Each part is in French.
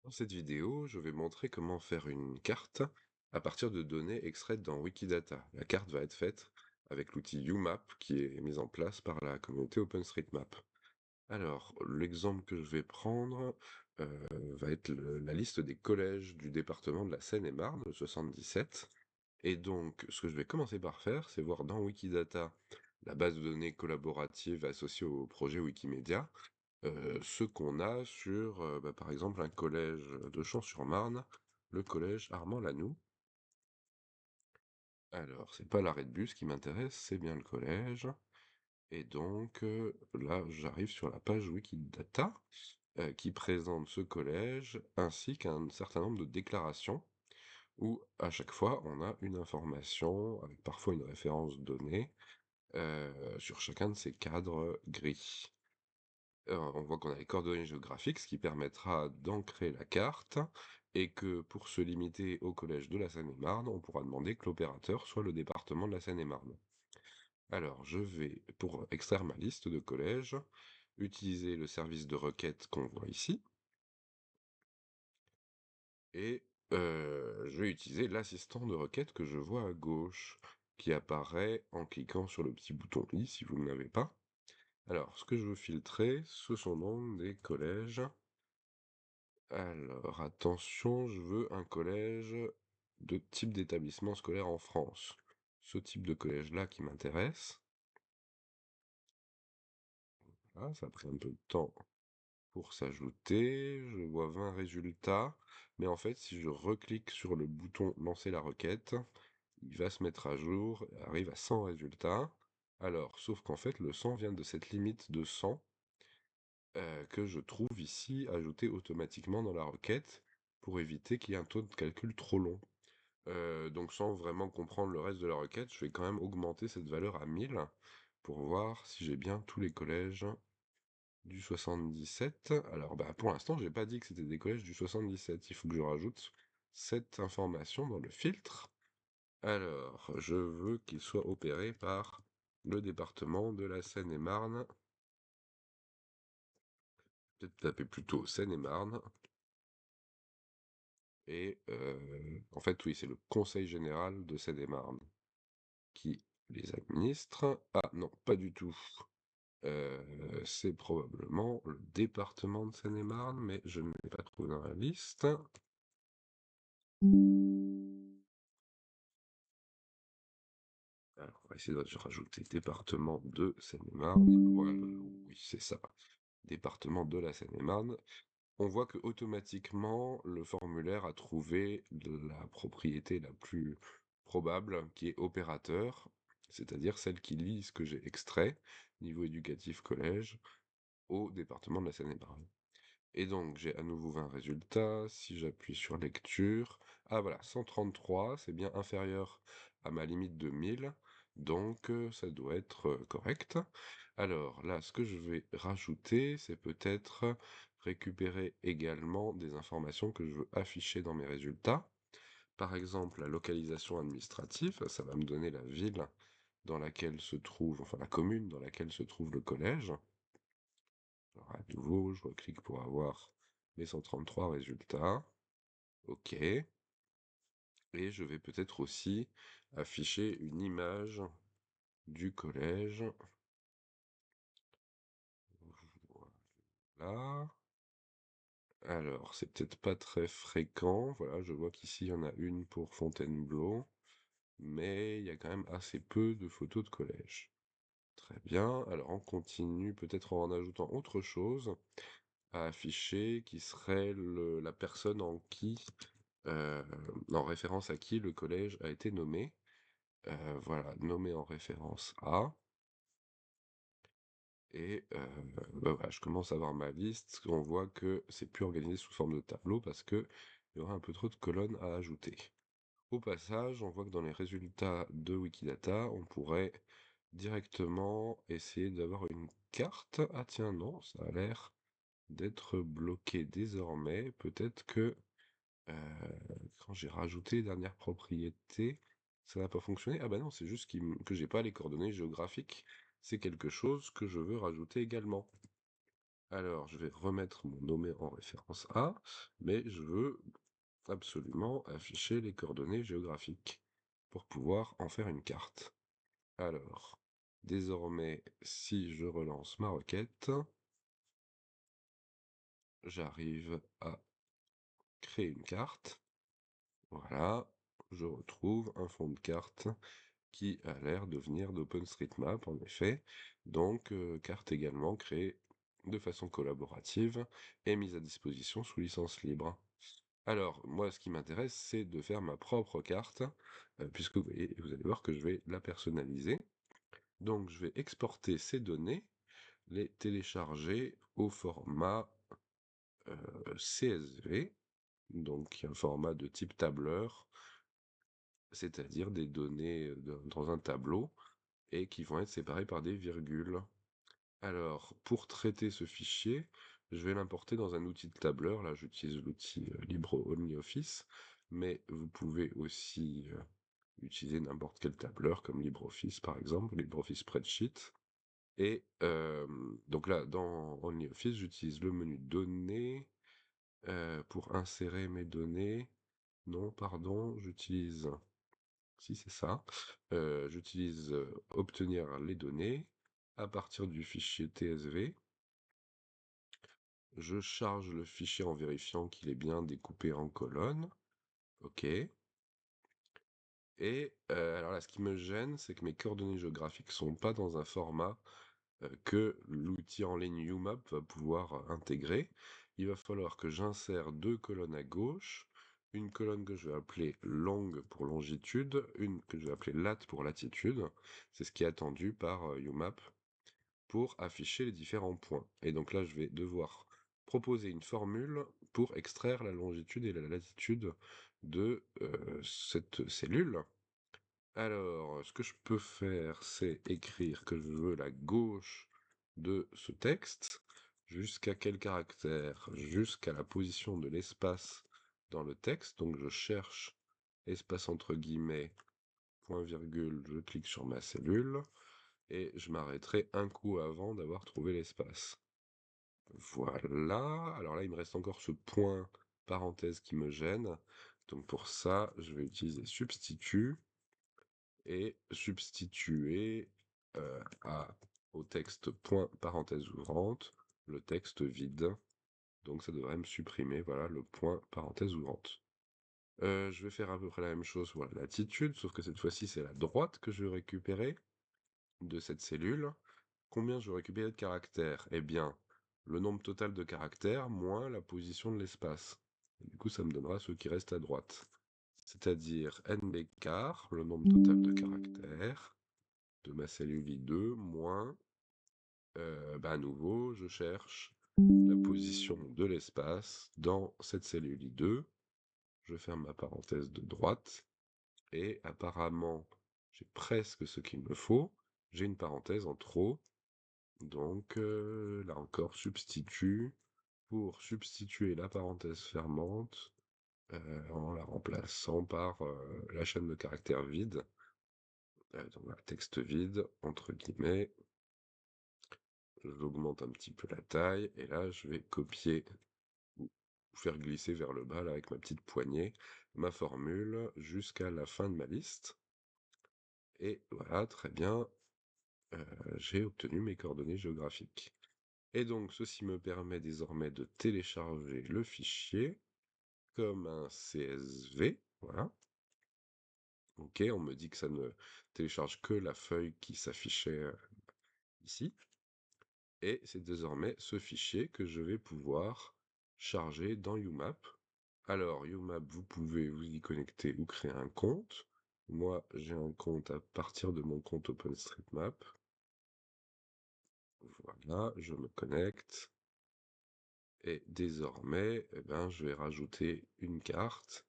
Dans cette vidéo, je vais montrer comment faire une carte à partir de données extraites dans Wikidata. La carte va être faite avec l'outil UMAP qui est mis en place par la communauté OpenStreetMap. Alors, l'exemple que je vais prendre va être la liste des collèges du département de la Seine-et-Marne, le 77. Et donc, ce que je vais commencer par faire, c'est voir dans Wikidata la base de données collaborative associée au projet Wikimedia, ce qu'on a sur, par exemple, un collège de Champs-sur-Marne, le collège Armand Lanoux. Alors, c'est pas l'arrêt de bus qui m'intéresse, c'est bien le collège. Et donc, là, j'arrive sur la page Wikidata, qui présente ce collège, ainsi qu'un certain nombre de déclarations, où à chaque fois, on a une information, avec parfois une référence donnée, sur chacun de ces cadres gris. On voit qu'on a les coordonnées géographiques, ce qui permettra d'ancrer la carte, et que pour se limiter au collège de la Seine-et-Marne, on pourra demander que l'opérateur soit le département de la Seine-et-Marne. Alors, je vais, pour extraire ma liste de collèges, utiliser le service de requête qu'on voit ici, et je vais utiliser l'assistant de requête que je vois à gauche, qui apparaît en cliquant sur le petit bouton i si vous ne l'avez pas. Alors, ce que je veux filtrer, ce sont donc des collèges. Alors, attention, je veux un collège de type d'établissement scolaire en France. Ce type de collège-là qui m'intéresse. Ah, ça a pris un peu de temps pour s'ajouter. Je vois 20 résultats. Mais en fait, si je reclique sur le bouton lancer la requête, il va se mettre à jour, arrive à 100 résultats. Alors, sauf qu'en fait, le 100 vient de cette limite de 100 que je trouve ici ajoutée automatiquement dans la requête pour éviter qu'il y ait un taux de calcul trop long. Donc sans vraiment comprendre le reste de la requête, je vais quand même augmenter cette valeur à 1000 pour voir si j'ai bien tous les collèges du 77. Alors pour l'instant, j'ai pas dit que c'était des collèges du 77. Il faut que je rajoute cette information dans le filtre. Alors, je veux qu'il soit opéré par le département de la Seine-et-Marne. Peut-être taper plutôt Seine-et-Marne. Et en fait, oui, c'est le Conseil général de Seine-et-Marne qui les administre. Ah non, pas du tout. C'est probablement le département de Seine-et-Marne, mais je ne l'ai pas trouvé dans la liste. Alors, on va essayer de rajouter département de Seine-et-Marne. Voilà, oui, c'est ça. Département de la Seine-et-Marne. On voit que automatiquement, le formulaire a trouvé la propriété la plus probable, qui est opérateur, c'est-à-dire celle qui lit ce que j'ai extrait, niveau éducatif collège, au département de la Seine-et-Marne. Et donc, j'ai à nouveau 20 résultats. Si j'appuie sur lecture, ah voilà, 133, c'est bien inférieur à ma limite de 1000, donc ça doit être correct. Alors là, ce que je vais rajouter, c'est peut-être récupérer également des informations que je veux afficher dans mes résultats. Par exemple, la localisation administrative, ça va me donner la ville dans laquelle se trouve, enfin la commune dans laquelle se trouve le collège. Alors à nouveau, je reclique pour avoir les 133 résultats. OK. Et je vais peut-être aussi afficher une image du collège. Voilà. Alors, c'est peut-être pas très fréquent. Voilà, je vois qu'ici, il y en a une pour Fontainebleau, mais il y a quand même assez peu de photos de collège. Très bien. Alors, on continue peut-être en ajoutant autre chose à afficher, qui serait la personne en référence à qui le collège a été nommé. Voilà, nommé en référence à. Et voilà, je commence à voir ma liste. On voit que c'est plus organisé sous forme de tableau parce que il y aura un peu trop de colonnes à ajouter. Au passage, on voit que dans les résultats de Wikidata, on pourrait directement essayer d'avoir une carte. Ah tiens, non, ça a l'air d'être bloqué désormais. Peut-être que quand j'ai rajouté les dernières propriétés, ça n'a pas fonctionné. Ah bah non, c'est juste que j'ai pas les coordonnées géographiques. C'est quelque chose que je veux rajouter également. Alors, je vais remettre mon nommé en référence A, mais je veux absolument afficher les coordonnées géographiques pour pouvoir en faire une carte. Alors, désormais, si je relance ma requête, j'arrive à créer une carte. Voilà, je retrouve un fond de carte qui a l'air de venir d'OpenStreetMap, en effet. Donc, carte également créée de façon collaborative et mise à disposition sous licence libre. Alors, moi, ce qui m'intéresse, c'est de faire ma propre carte, puisque vous allez voir que je vais la personnaliser. Donc, je vais exporter ces données, les télécharger au format CSV, donc un format de type tableur, c'est-à-dire des données dans un tableau et qui vont être séparées par des virgules. Alors, pour traiter ce fichier, je vais l'importer dans un outil de tableur. Là, j'utilise l'outil LibreOnlyOffice, mais vous pouvez aussi utiliser n'importe quel tableur, comme LibreOffice par exemple, LibreOffice Spreadsheet. Et donc là, dans OnlyOffice, j'utilise le menu Données pour insérer mes données. Non, pardon, j'utilise... Si, c'est ça. J'utilise obtenir les données à partir du fichier TSV. Je charge le fichier en vérifiant qu'il est bien découpé en colonnes. OK. Et alors là, ce qui me gêne, c'est que mes coordonnées géographiques sont pas dans un format que l'outil en ligne UMAP va pouvoir intégrer. Il va falloir que j'insère 2 colonnes à gauche, une colonne que je vais appeler longue pour longitude, une que je vais appeler lat pour latitude. C'est ce qui est attendu par UMAP pour afficher les différents points. Et donc là, je vais devoir proposer une formule pour extraire la longitude et la latitude de cette cellule. Alors, ce que je peux faire, c'est écrire que je veux la gauche de ce texte, jusqu'à quel caractère? Jusqu'à la position de l'espace dans le texte. Donc je cherche espace entre guillemets, point virgule, je clique sur ma cellule, et je m'arrêterai un coup avant d'avoir trouvé l'espace. Voilà, alors là il me reste encore ce point parenthèse qui me gêne, donc pour ça je vais utiliser substitut, et substituer au texte point parenthèse ouvrante, le texte vide, donc ça devrait me supprimer, voilà, le point parenthèse ouvrante. Je vais faire à peu près la même chose pour la latitude, sauf que cette fois-ci c'est la droite que je vais récupérer de cette cellule. Combien je vais récupérer de caractères? Eh bien, le nombre total de caractères moins la position de l'espace. Du coup, ça me donnera ce qui reste à droite. C'est-à-dire nb car, le nombre total de caractères de ma cellule I2, moins, à nouveau, je cherche la position de l'espace dans cette cellule I2. Je ferme ma parenthèse de droite, et apparemment, j'ai presque ce qu'il me faut. J'ai une parenthèse en trop. Donc là encore, substitut pour substituer la parenthèse fermante en la remplaçant par la chaîne de caractères vide. Donc voilà, texte vide, entre guillemets. J'augmente un petit peu la taille, et là je vais copier ou faire glisser vers le bas là, avec ma petite poignée ma formule jusqu'à la fin de ma liste. Et voilà, très bien, j'ai obtenu mes coordonnées géographiques. Et donc, ceci me permet désormais de télécharger le fichier comme un CSV, voilà. OK, on me dit que ça ne télécharge que la feuille qui s'affichait ici. Et c'est désormais ce fichier que je vais pouvoir charger dans UMAP. Alors, UMAP, vous pouvez vous y connecter ou créer un compte. Moi, j'ai un compte à partir de mon compte OpenStreetMap. Voilà, je me connecte. Et désormais, eh ben, je vais rajouter une carte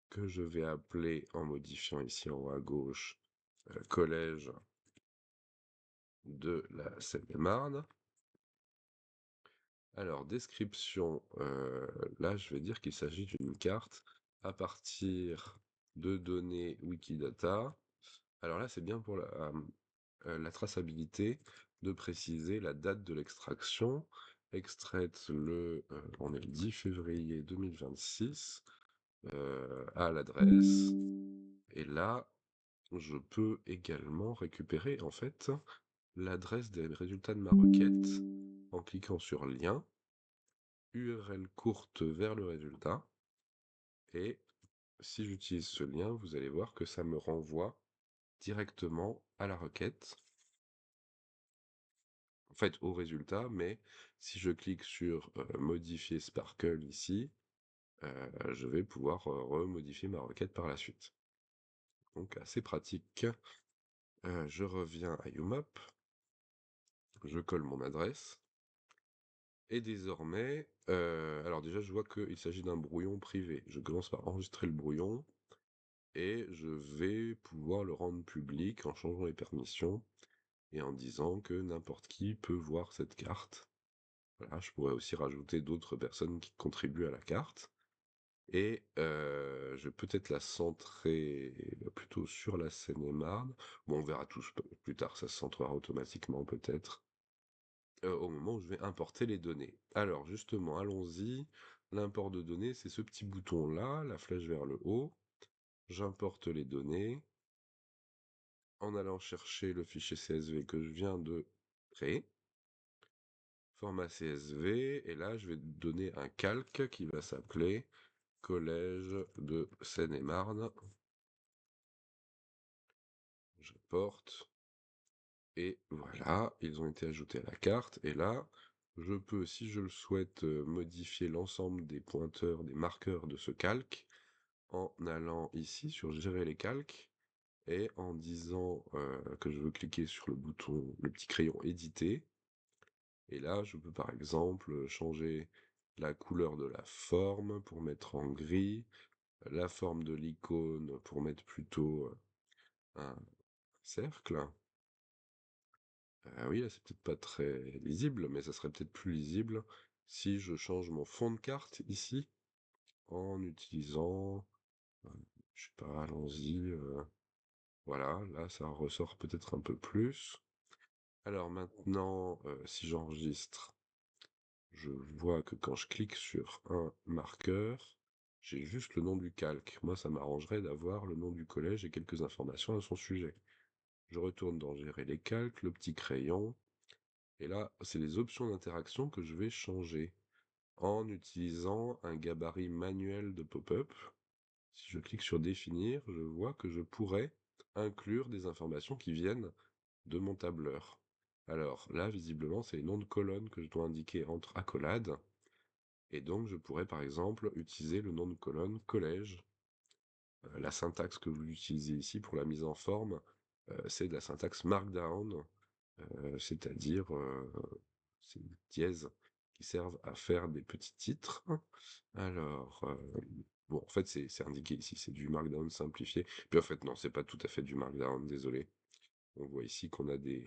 que je vais appeler, en modifiant ici en haut à gauche, collège de la Seine-et-Marne. Alors, description, là, je vais dire qu'il s'agit d'une carte à partir de données Wikidata. Alors là, c'est bien pour la traçabilité de préciser la date de l'extraction extraite on est le 10 février 2026, à l'adresse. Et là, je peux également récupérer en fait l'adresse des résultats de ma requête en cliquant sur lien, URL courte vers le résultat, et si j'utilise ce lien, vous allez voir que ça me renvoie directement à la requête, en fait au résultat, mais si je clique sur modifier Sparkle ici, je vais pouvoir remodifier ma requête par la suite. Donc assez pratique. Je reviens à UMAP, je colle mon adresse, et désormais, alors déjà je vois qu'il s'agit d'un brouillon privé. Je commence par enregistrer le brouillon, et je vais pouvoir le rendre public en changeant les permissions, et en disant que n'importe qui peut voir cette carte. Voilà, je pourrais aussi rajouter d'autres personnes qui contribuent à la carte. Et je vais peut-être la centrer plutôt sur la Seine-et-Marne. Bon, on verra tous plus tard, ça se centrera automatiquement peut-être, au moment où je vais importer les données. Alors justement, allons-y. L'import de données, c'est ce petit bouton-là, la flèche vers le haut. J'importe les données en allant chercher le fichier CSV que je viens de créer. Format CSV, et là je vais donner un calque qui va s'appeler Collège de Seine-et-Marne. J'importe, et voilà, ils ont été ajoutés à la carte, et là, je peux, si je le souhaite, modifier l'ensemble des pointeurs, des marqueurs de ce calque, en allant ici sur Gérer les calques, et en disant que je veux cliquer sur le bouton, le petit crayon Éditer, et là, je peux par exemple changer la couleur de la forme pour mettre en gris, la forme de l'icône pour mettre plutôt un cercle. Oui, là, c'est peut-être pas très lisible, mais ça serait peut-être plus lisible si je change mon fond de carte ici, en utilisant, je sais pas, allons-y, voilà, là, ça ressort peut-être un peu plus. Alors maintenant, si j'enregistre, je vois que quand je clique sur un marqueur, j'ai juste le nom du calque. Moi, ça m'arrangerait d'avoir le nom du collège et quelques informations à son sujet. Je retourne dans Gérer les calques, le petit crayon, et là, c'est les options d'interaction que je vais changer en utilisant un gabarit manuel de pop-up. Si je clique sur Définir, je vois que je pourrais inclure des informations qui viennent de mon tableur. Alors là, visiblement, c'est les noms de colonnes que je dois indiquer entre accolades, et donc je pourrais par exemple utiliser le nom de colonne collège. La syntaxe que vous utilisez ici pour la mise en forme, c'est de la syntaxe Markdown, c'est-à-dire c'est des dièses qui servent à faire des petits titres. Alors, bon, en fait, c'est indiqué ici, c'est du Markdown simplifié. Puis en fait, non, c'est pas tout à fait du Markdown, désolé. On voit ici qu'on a des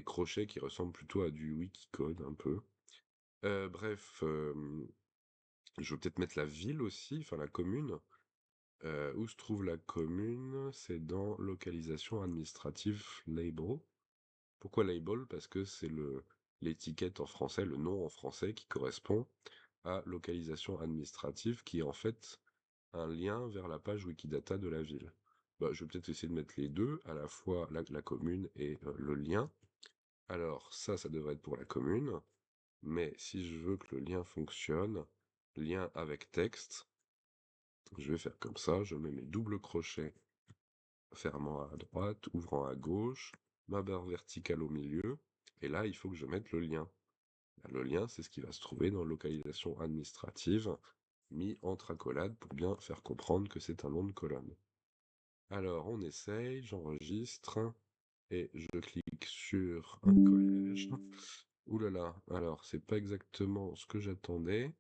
crochets qui ressemblent plutôt à du Wikicode un peu. Bref, je vais peut-être mettre la ville aussi, enfin la commune. Où se trouve la commune? C'est dans localisation administrative label. Pourquoi label? Parce que c'est l'étiquette en français, le nom en français qui correspond à localisation administrative, qui est en fait un lien vers la page Wikidata de la ville. Bah, je vais peut-être essayer de mettre les deux, à la fois la commune et le lien. Alors ça devrait être pour la commune, mais si je veux que le lien fonctionne, lien avec texte, je vais faire comme ça, je mets mes doubles crochets fermant à droite, ouvrant à gauche, ma barre verticale au milieu, et là, il faut que je mette le lien. Là, le lien, c'est ce qui va se trouver dans localisation administrative, mis entre accolades pour bien faire comprendre que c'est un nom de colonne. Alors, on essaye, j'enregistre, et je clique sur un collège. Ouh là là, alors c'est pas exactement ce que j'attendais,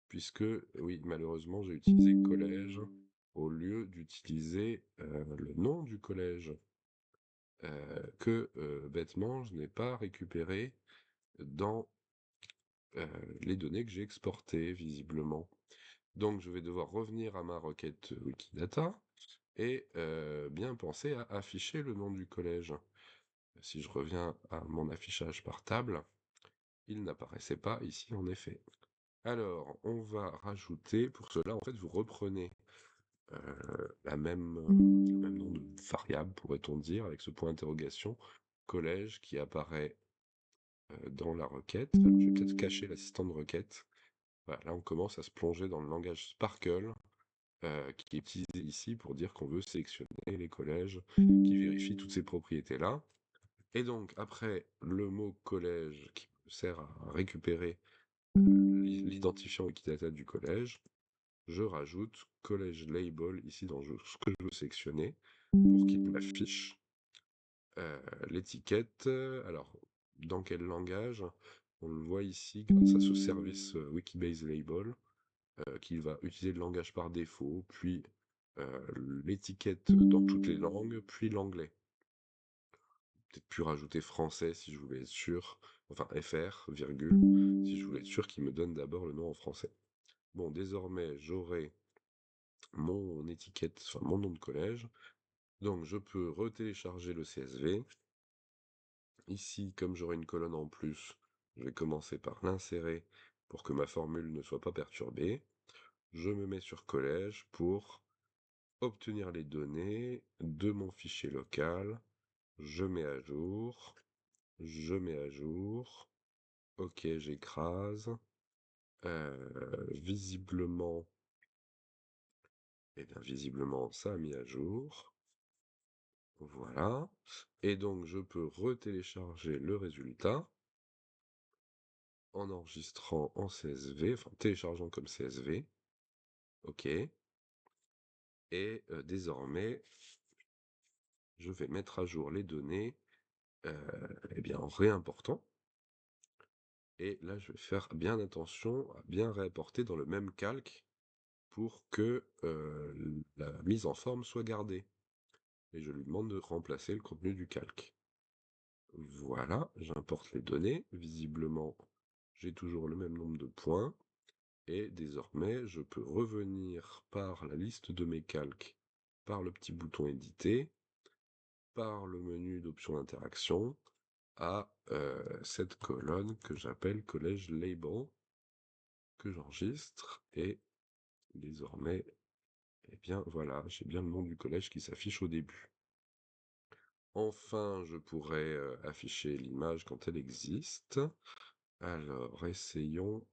puisque, oui, malheureusement, j'ai utilisé collège au lieu d'utiliser le nom du collège. Que bêtement, je n'ai pas récupéré dans les données que j'ai exportées, visiblement. Donc je vais devoir revenir à ma requête Wikidata et bien penser à afficher le nom du collège. Si je reviens à mon affichage par table, il n'apparaissait pas ici en effet. Alors, on va rajouter, pour cela, en fait, vous reprenez le même nom de variable, pourrait-on dire, avec ce point d'interrogation, collège, qui apparaît dans la requête. Alors, je vais peut-être cacher l'assistant de requête. Voilà, là, on commence à se plonger dans le langage Sparkle, qui est utilisé ici pour dire qu'on veut sélectionner les collèges qui vérifient toutes ces propriétés-là. Et donc, après le mot collège qui sert à récupérer l'identifiant Wikidata du collège, je rajoute collège label ici dans ce que je veux sélectionner pour qu'il m'affiche l'étiquette. Alors, dans quel langage? On le voit ici grâce à ce service Wikibase Label qui va utiliser le langage par défaut, puis l'étiquette dans toutes les langues, puis l'anglais. Peut-être pu rajouter français si je voulais être sûr, enfin FR, virgule, si je voulais être sûr qu'il me donne d'abord le nom en français. Bon, désormais, j'aurai mon étiquette, enfin mon nom de collège. Donc, je peux retélécharger le CSV. Ici, comme j'aurai une colonne en plus, je vais commencer par l'insérer pour que ma formule ne soit pas perturbée. Je me mets sur collège pour obtenir les données de mon fichier local. Je mets à jour. Je mets à jour. Ok, j'écrase. Visiblement, visiblement, ça a mis à jour. Voilà. Et donc, je peux retélécharger le résultat en enregistrant en CSV, enfin téléchargeant comme CSV. Ok. Et désormais, je vais mettre à jour les données en réimportant. Et là, je vais faire bien attention à bien réimporter dans le même calque pour que la mise en forme soit gardée. Et je lui demande de remplacer le contenu du calque. Voilà, j'importe les données. Visiblement, j'ai toujours le même nombre de points. Et désormais, je peux revenir par la liste de mes calques, par le petit bouton éditer, par le menu d'options d'interaction, à cette colonne que j'appelle collège label, que j'enregistre, et désormais, voilà, j'ai bien le nom du collège qui s'affiche au début. Enfin, je pourrais afficher l'image quand elle existe. Alors, essayons.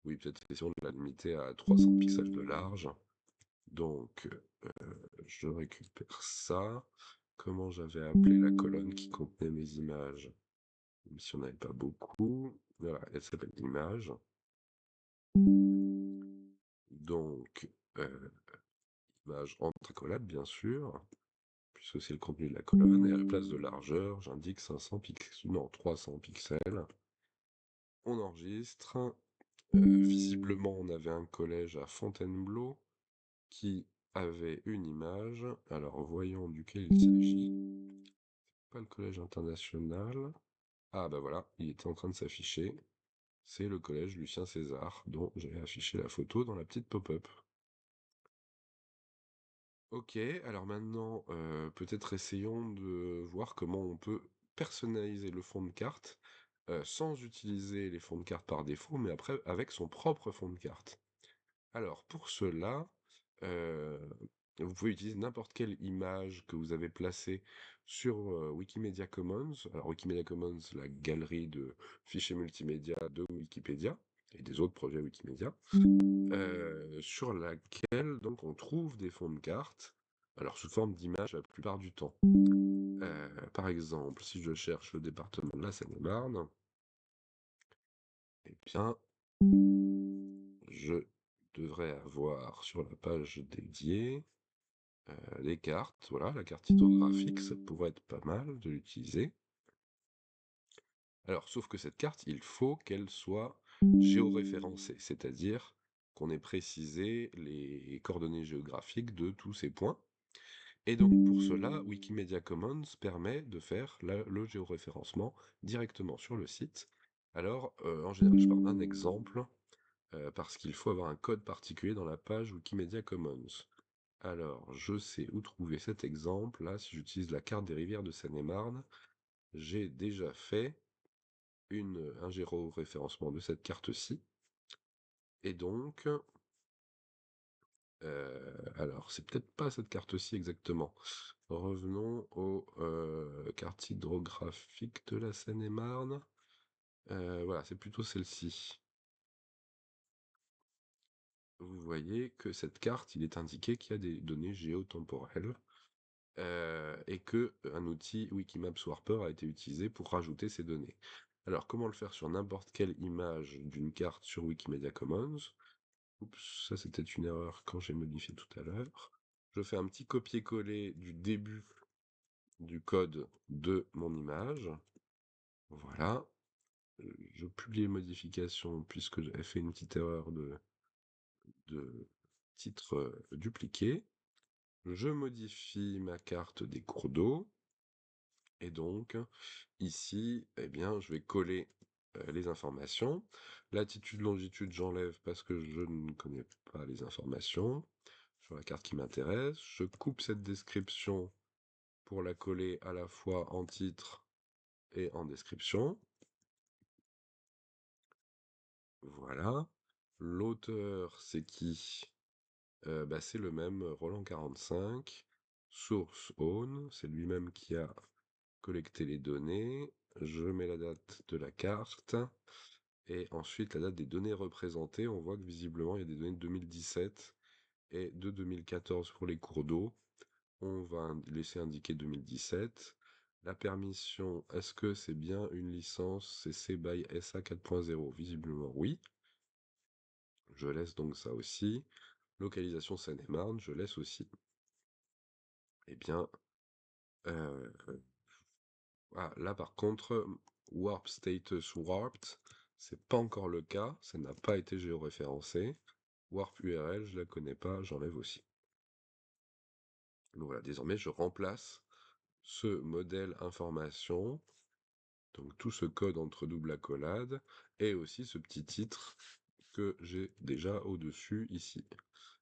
Oui, peut-être essayons de la limiter à 300 pixels de large. Donc, je récupère ça. Comment j'avais appelé la colonne qui contenait mes images? Même si on n'avait pas beaucoup. Voilà, elle s'appelle image. Donc, image entrecollable, bien sûr, puisque c'est le contenu de la colonne. Et à la place de largeur, j'indique 500 pixels, non, 300 pixels. On enregistre. Visiblement, on avait un collège à Fontainebleau qui avait une image. Alors, voyons duquel il s'agit. Pas le collège international. Ah bah voilà, il était en train de s'afficher. C'est le collège Lucien César, dont j'ai affiché la photo dans la petite pop-up. Ok, alors maintenant, peut-être essayons de voir comment on peut personnaliser le fond de carte sans utiliser les fonds de carte par défaut, mais après avec son propre fond de carte. Alors, pour cela, euh, vous pouvez utiliser n'importe quelle image que vous avez placée sur Wikimedia Commons. Alors, Wikimedia Commons, la galerie de fichiers multimédia de Wikipédia et des autres projets Wikimedia, sur laquelle donc on trouve des fonds de cartes, alors sous forme d'images la plupart du temps. Par exemple, si je cherche le département de la Seine-et-Marne, eh bien, je devrais avoir sur la page dédiée les cartes. Voilà, la carte hydrographique, ça pourrait être pas mal de l'utiliser. Alors, sauf que cette carte, il faut qu'elle soit géoréférencée, c'est-à-dire qu'on ait précisé les coordonnées géographiques de tous ces points. Et donc, pour cela, Wikimedia Commons permet de faire le géoréférencement directement sur le site. Alors, en général, je parle d'un exemple, parce qu'il faut avoir un code particulier dans la page Wikimedia Commons. Alors, je sais où trouver cet exemple. Là, si j'utilise la carte des rivières de Seine-et-Marne, j'ai déjà fait un géoréférencement de cette carte-ci. Et donc, alors c'est peut-être pas cette carte-ci exactement. Revenons aux cartes hydrographiques de la Seine-et-Marne. Voilà, c'est plutôt celle-ci. Vous voyez que cette carte, il est indiqué qu'il y a des données géotemporelles et que un outil Wikimap Swarper a été utilisé pour rajouter ces données. Alors, comment le faire sur n'importe quelle image d'une carte sur Wikimedia Commons? Oups, ça c'était une erreur quand j'ai modifié tout à l'heure. Je fais un petit copier-coller du début du code de mon image. Voilà. Je publie les modifications puisque j'avais fait une petite erreur de titre dupliqué. Je modifie ma carte des cours d'eau. Et donc, ici, eh bien, je vais coller les informations. Latitude, longitude, j'enlève parce que je ne connais pas les informations sur la carte qui m'intéresse. Je coupe cette description pour la coller à la fois en titre et en description. Voilà. L'auteur, c'est qui? Bah, c'est le même, Roland45. Source own, c'est lui-même qui a collecté les données. Je mets la date de la carte. Et ensuite, la date des données représentées. On voit que visiblement, il y a des données de 2017 et de 2014 pour les cours d'eau. On va laisser indiquer 2017. La permission, est-ce que c'est bien une licence CC BY SA 4.0? Visiblement, oui. Je laisse donc ça aussi. Localisation Seine-et-Marne, je laisse aussi. Eh bien, euh, là par contre, Warp Status Warped, c'est pas encore le cas, ça n'a pas été géoréférencé. Warp URL, je la connais pas, j'enlève aussi. Donc voilà, désormais je remplace ce modèle information, donc tout ce code entre double accolade, et aussi ce petit titre que j'ai déjà au-dessus ici.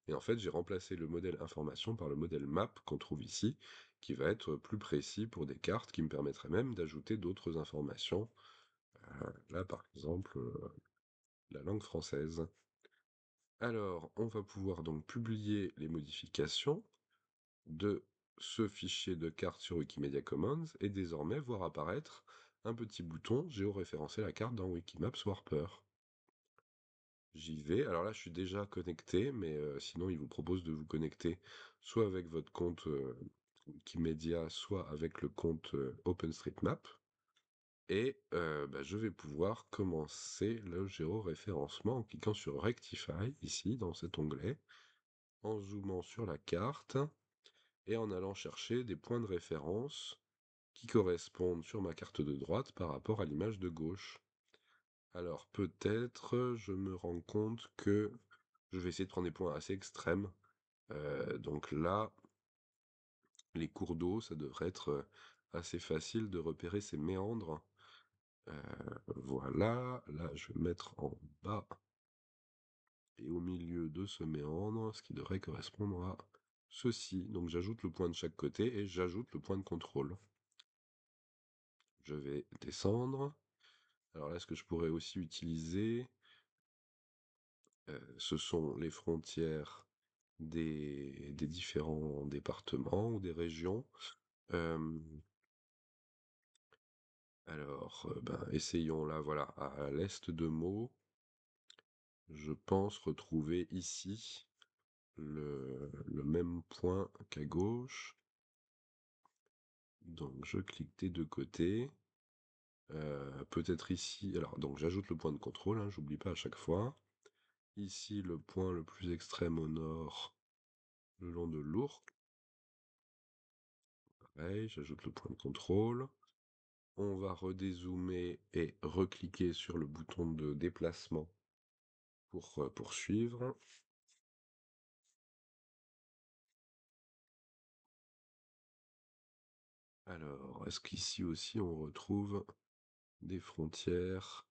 Et en fait, j'ai remplacé le modèle information par le modèle map qu'on trouve ici, qui va être plus précis pour des cartes, qui me permettrait même d'ajouter d'autres informations. Là, par exemple, la langue française. Alors, on va pouvoir donc publier les modifications de ce fichier de carte sur Wikimedia Commons et désormais voir apparaître un petit bouton géoréférencer la carte dans Wikimap Swarper. J'y vais. Alors là, je suis déjà connecté, mais sinon, il vous propose de vous connecter soit avec votre compte Wikimedia, soit avec le compte OpenStreetMap. Et bah, je vais pouvoir commencer le géoréférencement en cliquant sur Rectify, ici, dans cet onglet, en zoomant sur la carte et en allant chercher des points de référence qui correspondent sur ma carte de droite par rapport à l'image de gauche. Alors peut-être je me rends compte que je vais essayer de prendre des points assez extrêmes. Donc là, les cours d'eau, ça devrait être assez facile de repérer ces méandres. Voilà, là je vais mettre en bas et au milieu de ce méandre, ce qui devrait correspondre à ceci. Donc j'ajoute le point de chaque côté et j'ajoute le point de contrôle. Je vais descendre. Alors là, ce que je pourrais aussi utiliser, ce sont les frontières des différents départements ou des régions. Alors, ben, essayons là, voilà, à l'est de Meaux, je pense retrouver ici le même point qu'à gauche. Donc je clique des deux côtés. Peut-être ici, alors donc j'ajoute le point de contrôle, hein, j'oublie pas à chaque fois. Ici, le point le plus extrême au nord, le long de l'Ourcq. Pareil, j'ajoute le point de contrôle. On va redézoomer et recliquer sur le bouton de déplacement pour poursuivre. Alors, est-ce qu'ici aussi on retrouve des frontières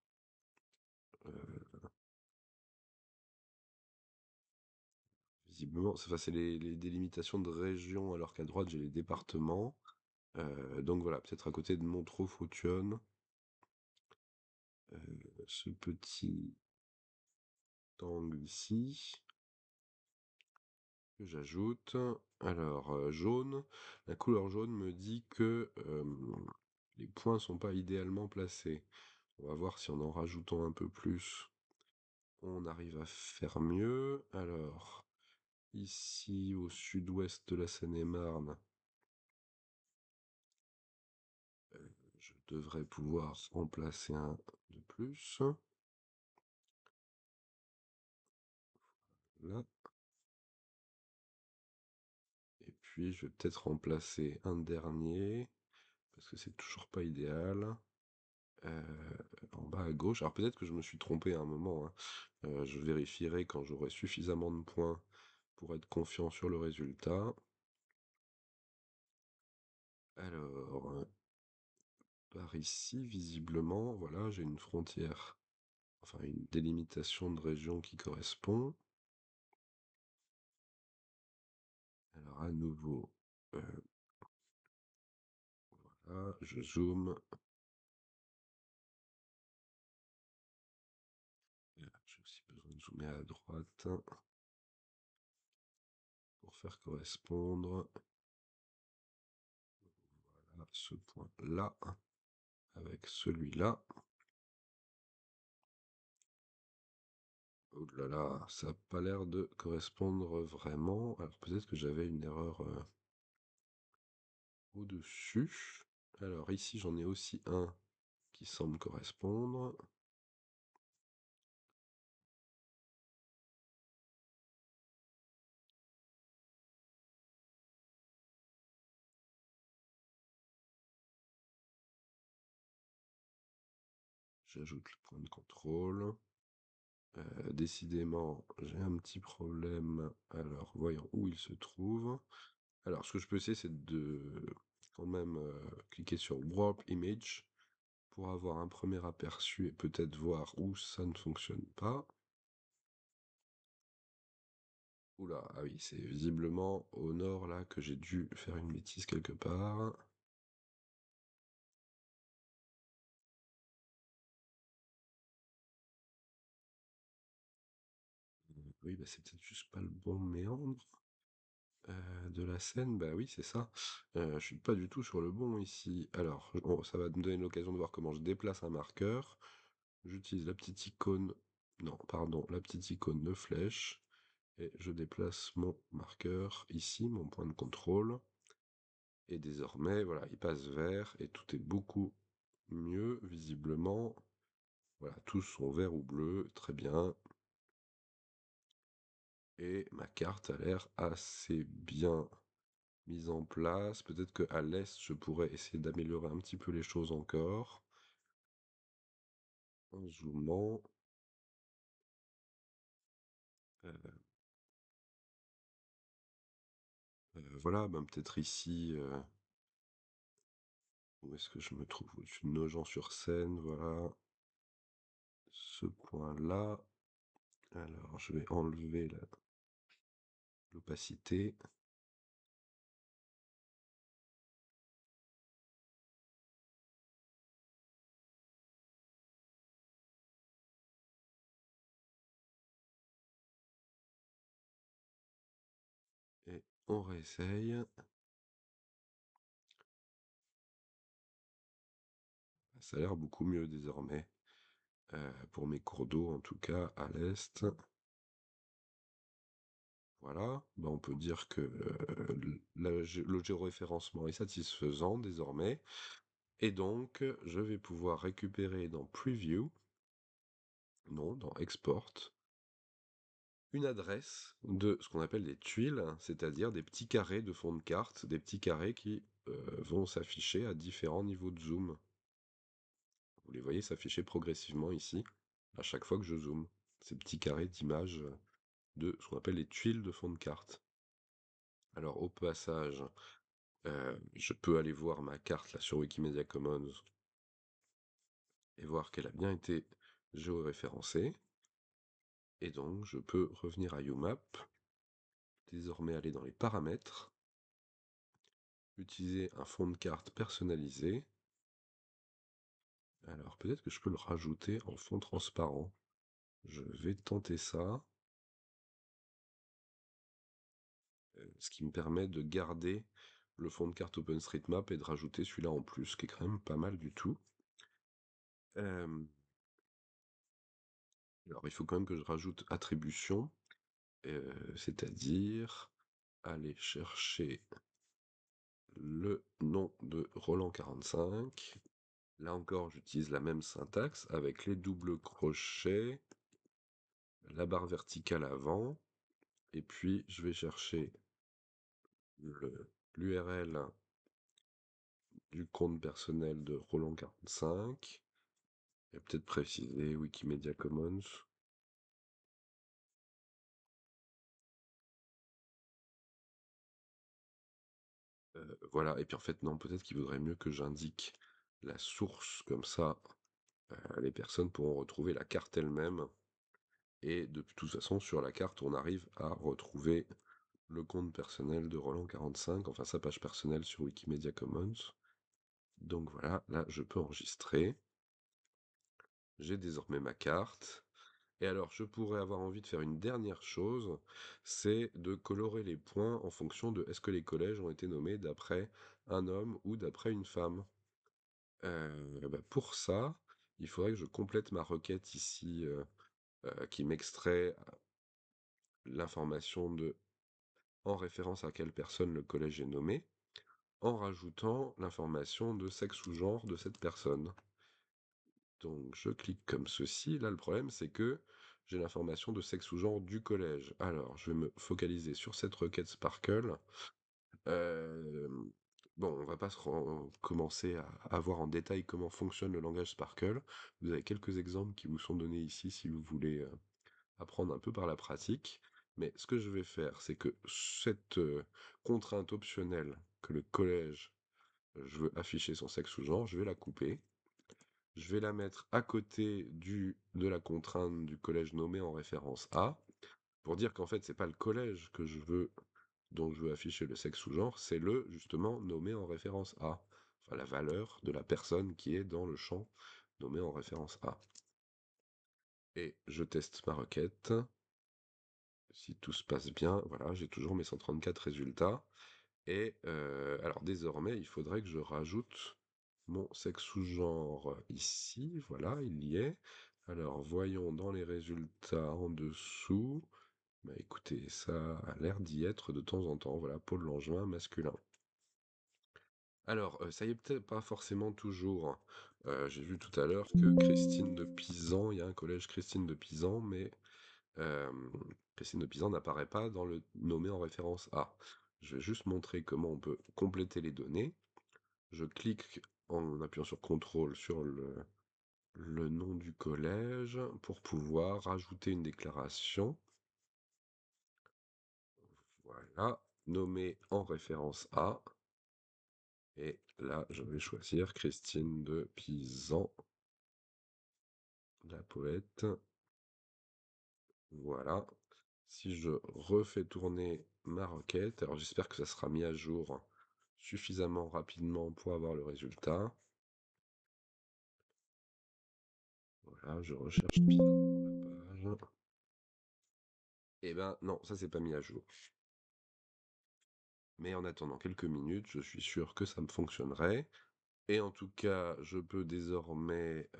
visiblement, enfin, c'est les délimitations de régions, alors qu'à droite j'ai les départements. Donc voilà, peut-être à côté de Montreux-Fautionne. ce petit angle ici que j'ajoute. Alors, jaune, la couleur jaune me dit que les points sont pas idéalement placés. On va voir si en rajoutant un peu plus, on arrive à faire mieux. Alors, ici au sud-ouest de la Seine-et-Marne, je devrais pouvoir en placer un de plus. Là. Et puis, je vais peut-être en placer un dernier, parce que c'est toujours pas idéal. En bas à gauche. Alors peut-être que je me suis trompé à un moment, hein. Je vérifierai quand j'aurai suffisamment de points pour être confiant sur le résultat. Alors, par ici, visiblement, voilà, j'ai une frontière, enfin une délimitation de région qui correspond. Alors à nouveau, voilà, je zoome. J'ai aussi besoin de zoomer à droite pour faire correspondre. Voilà, ce point-là avec celui-là. Oh là là, ça n'a pas l'air de correspondre vraiment. Alors peut-être que j'avais une erreur au-dessus. Alors ici j'en ai aussi un qui semble correspondre. J'ajoute le point de contrôle. Décidément, j'ai un petit problème. Alors voyons où il se trouve. Alors ce que je peux essayer, c'est de quand même cliquer sur Warp Image pour avoir un premier aperçu et peut-être voir où ça ne fonctionne pas. Oula, ah oui, c'est visiblement au nord là que j'ai dû faire une bêtise quelque part. Oui, bah c'est peut-être juste pas le bon méandre de la Seine. Bah oui, c'est ça. Je suis pas du tout sur le bon ici. Alors, ça va me donner l'occasion de voir comment je déplace un marqueur. J'utilise la petite icône, non, pardon, la petite icône de flèche. Et je déplace mon marqueur ici, mon point de contrôle. Et désormais, voilà, il passe vert et tout est beaucoup mieux, visiblement. Voilà, tous sont verts ou bleus, très bien. Et ma carte a l'air assez bien mise en place. Peut-être qu'à l'est, je pourrais essayer d'améliorer un petit peu les choses encore. En zoomant. Euh, voilà, ben peut-être ici, où est-ce que je me trouve? Au-dessus de Nogent-sur-Seine, voilà. Ce point-là. Alors, je vais enlever l'opacité. Et on réessaye. Ça a l'air beaucoup mieux désormais. Pour mes cours d'eau, en tout cas, à l'est. Voilà, ben on peut dire que le géoréférencement est satisfaisant désormais. Et donc, je vais pouvoir récupérer dans Preview, non, dans Export, une adresse de ce qu'on appelle des tuiles, c'est-à-dire des petits carrés de fond de carte, des petits carrés qui vont s'afficher à différents niveaux de zoom. Vous les voyez s'afficher progressivement ici, à chaque fois que je zoome. Ces petits carrés d'images de ce qu'on appelle les tuiles de fond de carte. Alors au passage, je peux aller voir ma carte là sur Wikimedia Commons et voir qu'elle a bien été géoréférencée. Et donc je peux revenir à UMAP, désormais aller dans les paramètres, utiliser un fond de carte personnalisé. Alors peut-être que je peux le rajouter en fond transparent. Je vais tenter ça, ce qui me permet de garder le fond de carte OpenStreetMap et de rajouter celui-là en plus, ce qui est quand même pas mal du tout. Hem, alors il faut quand même que je rajoute attribution, c'est-à-dire aller chercher le nom de Roland 45. Là encore, j'utilise la même syntaxe avec les doubles crochets, la barre verticale avant, et puis je vais chercher l'URL du compte personnel de Roland 45, et peut-être préciser Wikimedia Commons. Voilà, et puis en fait, non, peut-être qu'il vaudrait mieux que j'indique la source, comme ça, les personnes pourront retrouver la carte elle-même, et de toute façon, sur la carte, on arrive à retrouver le compte personnel de Roland 45, enfin sa page personnelle sur Wikimedia Commons. Donc voilà, là je peux enregistrer. J'ai désormais ma carte. Et alors, je pourrais avoir envie de faire une dernière chose, c'est de colorer les points en fonction de est-ce que les collèges ont été nommés d'après un homme ou d'après une femme. Bah, pour ça, il faudrait que je complète ma requête ici, qui m'extrait l'information de en référence à quelle personne le collège est nommé, en rajoutant l'information de sexe ou genre de cette personne. Donc je clique comme ceci. Là, le problème, c'est que j'ai l'information de sexe ou genre du collège. Alors, je vais me focaliser sur cette requête Sparkle. Euh, Bon, on va pas commencer à voir en détail comment fonctionne le langage Sparkle. Vous avez quelques exemples qui vous sont donnés ici si vous voulez apprendre un peu par la pratique. Mais ce que je vais faire, c'est que cette contrainte optionnelle que le collège, je veux afficher son sexe ou genre, je vais la couper. Je vais la mettre à côté de la contrainte du collège nommé en référence A, pour dire qu'en fait, c'est pas le collège que je veux, dont je veux afficher le sexe ou genre, c'est le, justement, nommé en référence A. Enfin, la valeur de la personne qui est dans le champ nommé en référence A. Et je teste ma requête. Si tout se passe bien, voilà, j'ai toujours mes 134 résultats. Et alors désormais, il faudrait que je rajoute mon sexe ou genre ici. Voilà, il y est. Alors voyons dans les résultats en dessous. Bah écoutez, ça a l'air d'y être de temps en temps. Voilà, Paul Langevin, masculin. Alors, ça y est peut-être pas forcément toujours. J'ai vu tout à l'heure que Christine de Pisan, il y a un collège Christine de Pisan, mais Christine de Pisan n'apparaît pas dans le nommé en référence A. Je vais juste montrer comment on peut compléter les données. Je clique en appuyant sur CTRL sur le nom du collège pour pouvoir rajouter une déclaration. Voilà, nommé en référence A. Et là, je vais choisir Christine de Pisan, la poète. Voilà. Si je refais tourner ma requête, alors j'espère que ça sera mis à jour suffisamment rapidement pour avoir le résultat. Voilà, je recherche Pisan dans la page. Eh ben non, ça c'est pas mis à jour. Mais en attendant quelques minutes, je suis sûr que ça me fonctionnerait. Et en tout cas, je peux désormais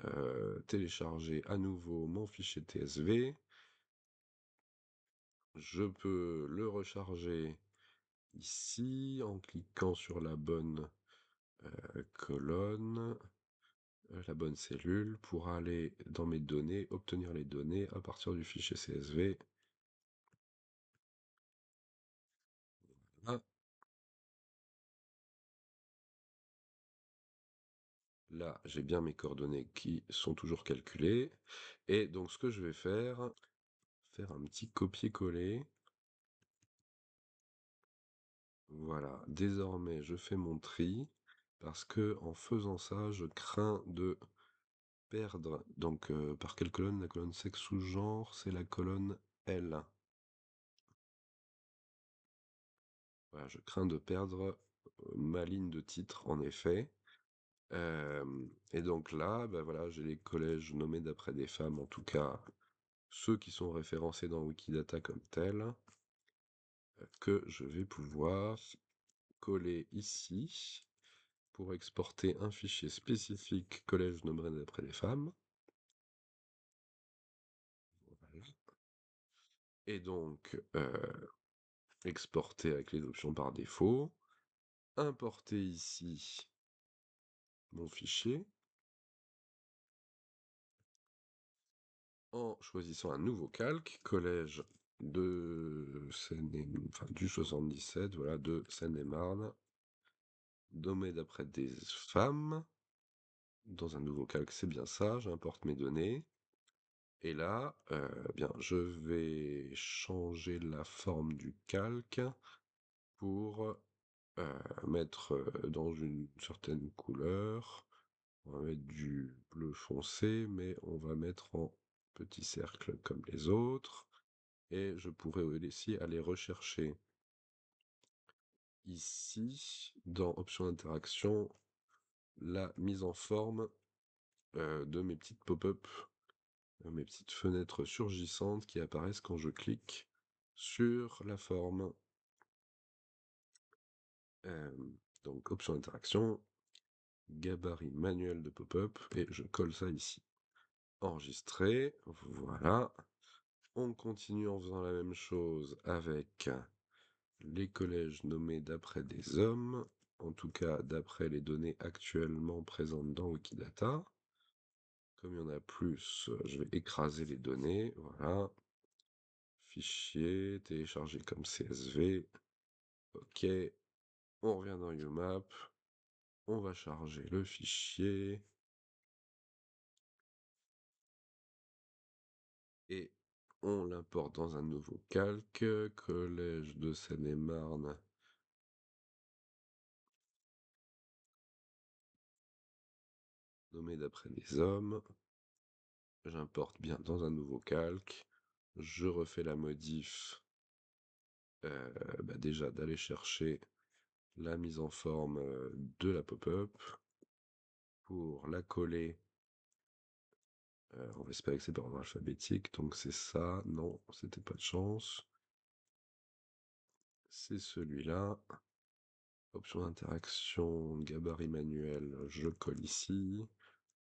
télécharger à nouveau mon fichier TSV. Je peux le recharger ici en cliquant sur la bonne colonne, la bonne cellule pour aller dans mes données, obtenir les données à partir du fichier CSV. Voilà. Là, j'ai bien mes coordonnées qui sont toujours calculées. Et donc, ce que je vais faire un petit copier-coller. Voilà, désormais, je fais mon tri parce que en faisant ça, je crains de perdre. Donc, par quelle colonne? La colonne sexe ou genre, c'est la colonne L. Voilà, je crains de perdre ma ligne de titre, en effet. Et donc là, bah, voilà, j'ai les collèges nommés d'après des femmes, en tout cas ceux qui sont référencés dans Wikidata comme tels, que je vais pouvoir coller ici pour exporter un fichier spécifique collège nommé d'après des femmes. Voilà. Et donc, exporter avec les options par défaut, importer ici mon fichier en choisissant un nouveau calque, collège de enfin, du 77, voilà, de Seine-et-Marne, nommé d'après des femmes. Dans un nouveau calque, c'est bien ça, j'importe mes données. Et là, bien, je vais changer la forme du calque pour mettre dans une certaine couleur. On va mettre du bleu foncé, mais on va mettre en petits cercles comme les autres. Et je pourrais aussi aller rechercher ici, dans Options d'interaction, la mise en forme de mes petites pop-up, mes petites fenêtres surgissantes qui apparaissent quand je clique sur la forme. Donc Options d'interaction, gabarit manuel de pop-up, et je colle ça ici. Enregistrer, voilà. On continue en faisant la même chose avec les collèges nommés d'après des hommes, en tout cas d'après les données actuellement présentes dans Wikidata. Comme il y en a plus, je vais écraser les données, voilà. Fichier, télécharger comme CSV, ok. On revient dans UMAP, on va charger le fichier, et on l'importe dans un nouveau calque, collège de Seine-et-Marne, nommé d'après les hommes. J'importe bien dans un nouveau calque. Je refais la modif, déjà d'aller chercher la mise en forme de la pop-up pour la coller. On va espérer que c'est par ordre alphabétique, donc c'est ça. Non, c'était pas de chance. C'est celui-là. Option d'interaction, gabarit manuel, je colle ici.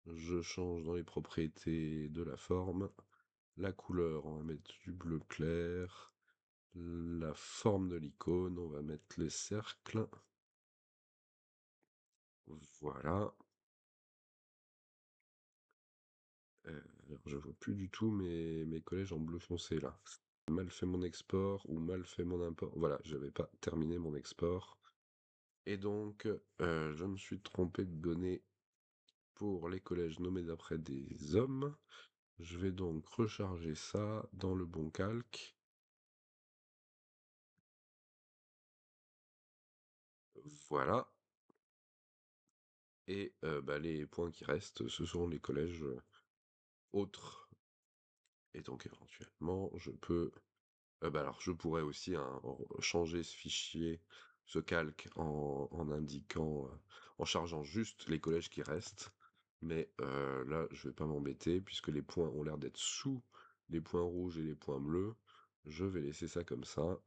Je change dans les propriétés de la forme. La couleur, on va mettre du bleu clair. La forme de l'icône, on va mettre les cercles. Voilà. Alors je vois plus du tout mes collèges en bleu foncé là. Mal fait mon export ou mal fait mon import. Voilà, j'avais pas terminé mon export. Et donc, je me suis trompé de données pour les collèges nommés d'après des hommes. Je vais donc recharger ça dans le bon calque. Voilà. Et les points qui restent, ce sont les collèges autres. Et donc éventuellement, je peux... alors je pourrais aussi changer ce fichier, ce calque, en indiquant, en chargeant juste les collèges qui restent. Mais là, je vais pas m'embêter, puisque les points ont l'air d'être sous les points rouges et les points bleus. Je vais laisser ça comme ça.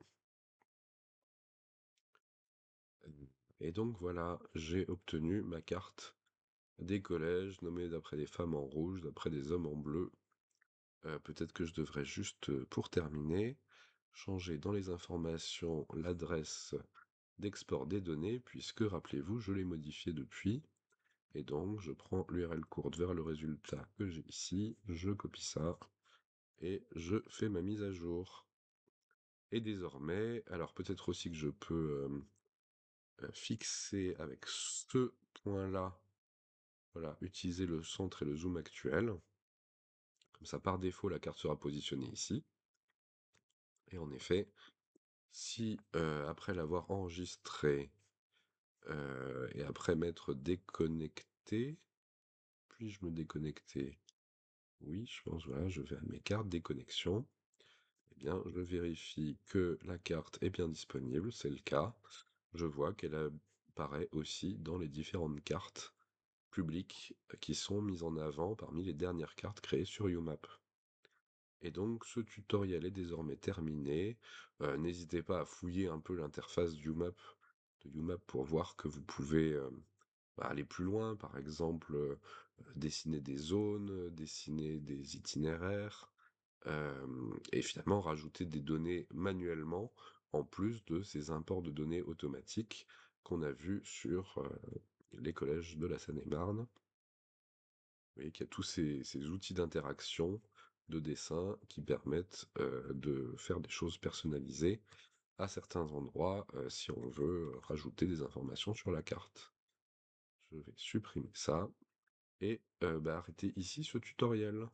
Et donc voilà, j'ai obtenu ma carte des collèges nommés d'après des femmes en rouge, d'après des hommes en bleu. Peut-être que je devrais juste, pour terminer, changer dans les informations l'adresse d'export des données, puisque rappelez-vous, je l'ai modifié depuis. Et donc, je prends l'URL courte vers le résultat que j'ai ici, je copie ça, et je fais ma mise à jour. Et désormais, alors peut-être aussi que je peux fixer avec ce point-là, voilà, utiliser le centre et le zoom actuel. Comme ça, par défaut, la carte sera positionnée ici. Et en effet, si après l'avoir enregistré et après m'être déconnecté, puis-je me déconnecter? Oui, je pense, voilà, je vais à mes cartes déconnexion. Eh bien, je vérifie que la carte est bien disponible, c'est le cas. Je vois qu'elle apparaît aussi dans les différentes cartes publiques qui sont mises en avant parmi les dernières cartes créées sur YouMap. Et donc ce tutoriel est désormais terminé. N'hésitez pas à fouiller un peu l'interface de YouMap pour voir que vous pouvez, aller plus loin. Par exemple, dessiner des zones, dessiner des itinéraires, et finalement rajouter des données manuellement, en plus de ces imports de données automatiques qu'on a vus sur, les collèges de la Seine-et-Marne. Vous voyez qu'il y a tous ces outils d'interaction, de dessin qui permettent, de faire des choses personnalisées à certains endroits, si on veut, rajouter des informations sur la carte. Je vais supprimer ça et arrêter ici ce tutoriel.